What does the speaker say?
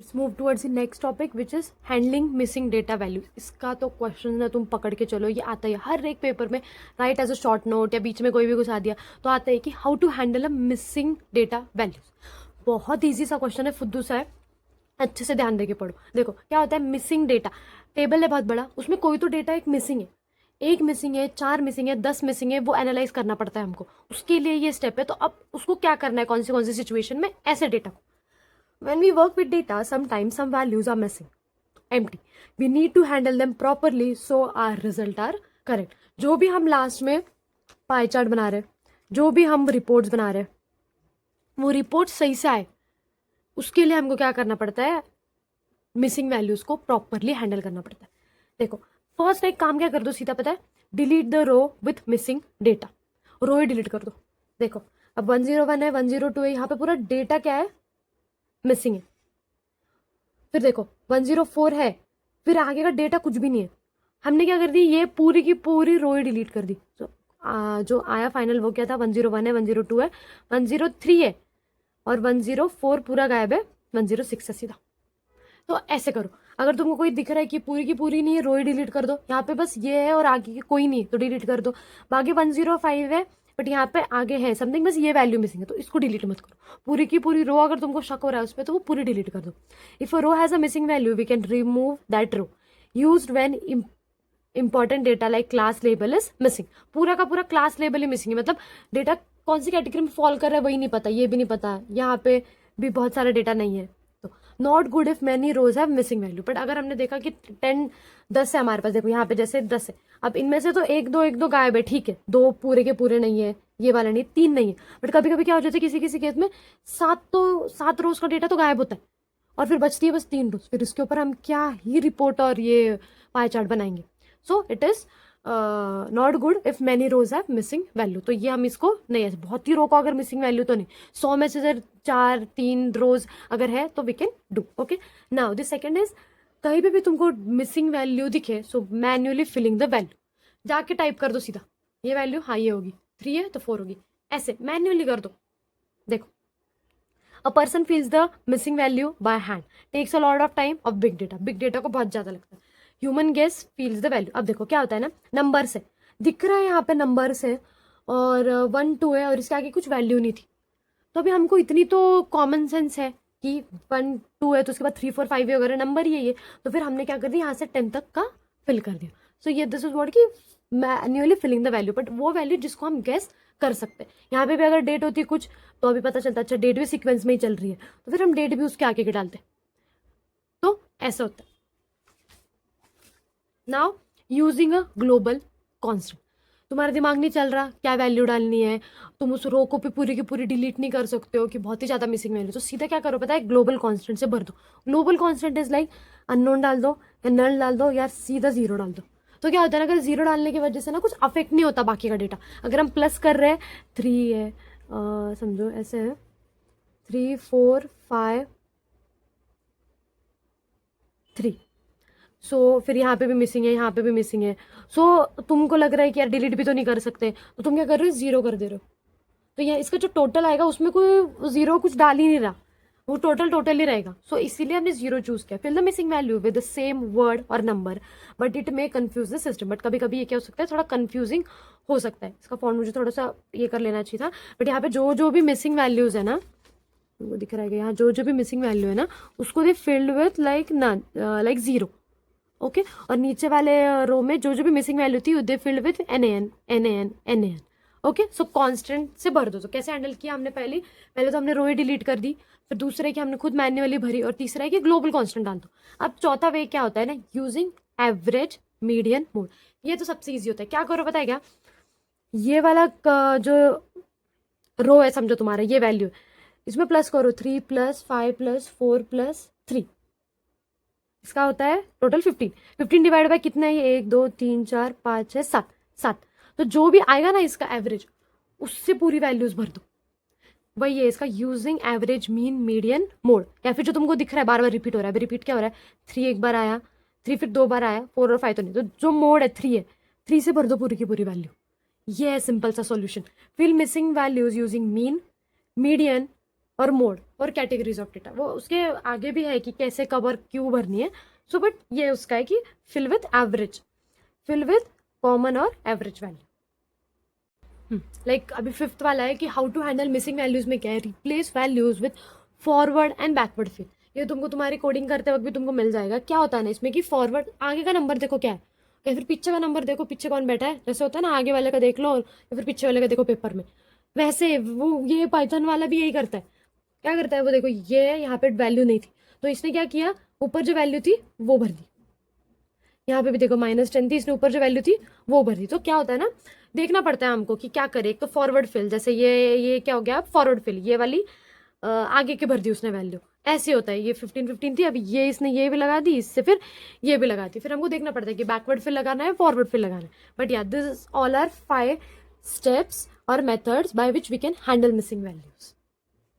Let's move towards the next topic which is handling missing data values. इसका तो question ना तुम पकड़ के चलो, ये आता है हर एक पेपर में, write as a short note या बीच में कोई भी घुसा दिया तो आता है कि how to handle a missing data values. बहुत ईजी सा क्वेश्चन है, फुद्दू सा है, अच्छे से ध्यान देके पढ़ो। देखो क्या होता है, मिसिंग डेटा टेबल है बहुत बड़ा, उसमें कोई तो डेटा एक मिसिंग है, एक मिसिंग है, 4 मिसिंग है, 10 मिसिंग है, वो एनालाइज करना पड़ता है हमको, उसके लिए ये स्टेप है। तो अब उसको क्या करना है, कौन सी सिचुएशन में, ऐसे डेटा को। When we work with data, sometimes some values are missing, empty. We need to handle them properly so our result are correct. जो भी हम लास्ट में पाई चार्ट बना रहे हैं, जो भी हम रिपोर्ट्स बना रहे हैं, वो रिपोर्ट सही से आए, उसके लिए हमको क्या करना पड़ता है, मिसिंग वैल्यूज को प्रॉपरली हैंडल करना पड़ता है। देखो फर्स्ट एक काम क्या कर दो सीधा, पता है, delete the row with missing data, row ही डिलीट कर दो। देखो अब 101 है, 102 है, यहाँ पे पूरा डेटा क्या है, मिसिंग है। फिर देखो 104 है, फिर आगे का डेटा कुछ भी नहीं है। हमने क्या कर दी, ये पूरी की पूरी रो ही डिलीट कर दी। तो जो आया फाइनल वो क्या था, 101 है, 102 है, 103 है, और 104 पूरा गायब है, 106 है सीधा। तो ऐसे करो, अगर तुमको कोई दिख रहा है कि पूरी की पूरी नहीं है, रो ही डिलीट कर दो। यहाँ पे बस ये है और आगे की कोई नहीं है तो डिलीट कर दो। बाकी 105 है बट यहाँ पे आगे है समथिंग, बस ये वैल्यू मिसिंग है तो इसको डिलीट मत करो। पूरी की पूरी रो अगर तुमको शक हो रहा है उस पर तो वो पूरी डिलीट कर दो। If a row has a missing value we can remove that row used when important data like class label is missing. पूरा का पूरा क्लास लेबल ही मिसिंग है, मतलब डेटा कौन सी कैटेगरी में फॉल कर रहा है वही नहीं पता, ये भी नहीं पता, यहाँ पे भी बहुत सारा डेटा नहीं है। तो not good if many rose have missing value. But अगर हमने देखा कि 10 है हमारे पास, देखो यहाँ पे जैसे 10 है, अब इनमें से तो एक दो गायब है, ठीक है, 2 पूरे के पूरे नहीं है, ये वाला नहीं, 3 नहीं है। बट कभी कभी क्या हो जाता है, किसी किसी केस में 7 रोज का डेटा तो गायब होता है और फिर बचती है बस 3 रोज। फिर इसके ऊपर हम क्या ही रिपोर्ट और ये पाई चार्ट बनाएंगे। So it is not good if many rose have missing value. तो ये हम इसको नहीं, ऐसे बहुत ही रो को अगर मिसिंग वैल्यू तो नहीं, 100 में से अगर 4-3 रोज अगर है तो we can do. Okay, now the second is, कहीं पे भी तुमको मिसिंग वैल्यू दिखे so manually filling the value, जाके टाइप कर दो सीधा, ये वैल्यू हाँ ये होगी, 3 है तो 4 होगी, ऐसे मैन्युअली कर दो। देखो a person fills the missing value by hand, takes a lot of time of big data को बहुत ज्यादा लगता है। Human guess fills the value. अब देखो क्या होता है ना, नंबर से दिख रहा है, यहाँ पे नंबर से और 1-2 है और इसके आगे कुछ वैल्यू नहीं थी, तो अभी हमको इतनी तो कॉमन सेंस है कि 1-2 है तो उसके बाद 3-4-5 है, अगर नंबर ही है ये, तो फिर हमने क्या कर दिया, यहाँ से 10 तक का फिल कर दिया। सो ये दिस इज व्हाट कि manually filling the value, but वो वैल्यू जिसको हम गेस कर सकते हैं। यहाँ पे भी अगर डेट होती है कुछ तो अभी पता चलता अच्छा डेट भी सीक्वेंस में ही चल रही है, तो फिर हम डेट भी उसके आगे के डालते, तो ऐसा होता है। Now using a global constant, तुम्हारा दिमाग नहीं चल रहा क्या वैल्यू डालनी है, तुम उस रो को भी पूरी की पूरी डिलीट नहीं कर सकते हो कि बहुत ही ज्यादा मिसिंग वैल्यू, तो सीधा क्या करो पता है, ग्लोबल कॉन्स्टेंट से भर दो। Global constant is like unknown डाल दो या नल डाल दो या सीधा 0 डाल दो। तो क्या होता है ना, अगर 0 डालने की वजह से ना कुछ अफेक्ट नहीं होता बाकी का डेटा। अगर हम प्लस कर रहे हैं, 3 है, समझो ऐसे है, 3 4 5 3, सो फिर यहाँ पे भी मिसिंग है, यहाँ पे भी मिसिंग है। सो तुमको लग रहा है कि यार डिलीट भी तो नहीं कर सकते, तो तुम क्या कर रहे हो, 0 कर दे रहे हो। तो ये इसका जो टोटल आएगा उसमें कोई 0 कुछ डाल ही नहीं रहा, वो टोटल ही रहेगा। सो इसीलिए हमने 0 चूज किया। Fill the missing value with the same word और number but it may confuse the system. But कभी कभी ये क्या हो सकता है, थोड़ा कंफ्यूजिंग हो सकता है। इसका फॉन्ट मुझे थोड़ा सा ये कर लेना चाहिए था। बट यहाँ पे जो भी मिसिंग वैल्यूज है ना, वो दिख रहा है कि यहाँ जो भी मिसिंग वैल्यू है ना, उसको they filled with like none, like 0। Okay, और नीचे वाले रो में जो भी मिसिंग वैल्यू थी they filled with NaN। Okay, so constant से भर दो। तो कैसे हैंडल किया हमने, पहले तो हमने रो ही डिलीट कर दी, फिर दूसरा है कि हमने खुद मैन्युअली भरी, और तीसरा है कि ग्लोबल कांस्टेंट डाल दो। अब चौथा वे क्या होता है ना, यूजिंग एवरेज मीडियन मोड। ये तो सबसे ईजी होता है। क्या करो पता है क्या, ये वाला जो रो है समझो तुम्हारा, ये वैल्यू इसमें प्लस करो, 3 + 5 + 4 + 3, इसका होता है टोटल 15। 15 डिवाइड बाय कितना है ये, 1 2 3 4 5 6 7, 7। तो जो भी आएगा ना इसका एवरेज, उससे पूरी वैल्यूज भर दो। वही है इसका using average mean median mode. या फिर जो तुमको दिख रहा है बार बार रिपीट हो रहा है, रिपीट क्या हो रहा है, 3 एक बार आया, 3 फिर 2 बार आया, 4 और 5 तो नहीं, तो जो मोड है 3 है, 3 से भर दो पूरी की पूरी वैल्यू। ये है सिंपल सा solution. Fill missing values using mean, median और मोड और कैटेगरीज ऑफ डेटा, वो उसके आगे भी है कि कैसे कब और क्यों भरनी है. सो बट ये उसका है कि fill with average, fill with common और एवरेज वैल्यू. लाइक अभी फिफ्थ वाला है कि how to handle missing values में क्या है, replace values with forward and backward fill. ये तुमको तुम्हारी कोडिंग करते वक्त भी तुमको मिल जाएगा. क्या होता है ना इसमें कि फॉरवर्ड आगे का नंबर देखो क्या है, या फिर पीछे का नंबर देखो पीछे कौन बैठा है, जैसे होता है ना आगे वाले का देख लो और या फिर पीछे वाले का देखो पेपर में, वैसे वो ये पाइथन वाला भी यही करता है. क्या करता है वो देखो, ये यहाँ पे वैल्यू नहीं थी तो इसने क्या किया, ऊपर जो वैल्यू थी वो भर दी. यहाँ पे भी देखो -10 थी, इसने ऊपर जो वैल्यू थी वो भर दी. तो क्या होता है ना, देखना पड़ता है हमको कि क्या करे. एक तो फॉरवर्ड फिल, जैसे ये क्या हो गया फॉरवर्ड फिल, ये वाली आगे की भर दी उसने वैल्यू. ऐसे होता है, ये 15 थी, अभी ये इसने ये भी लगा दी, इससे फिर ये भी लगा दी. फिर हमको देखना पड़ता है कि बैकवर्ड फिल लगाना है फॉरवर्ड फिल लगाना है. बट या दिस ऑल आर 5 स्टेप्स और methods by which we can handle missing values.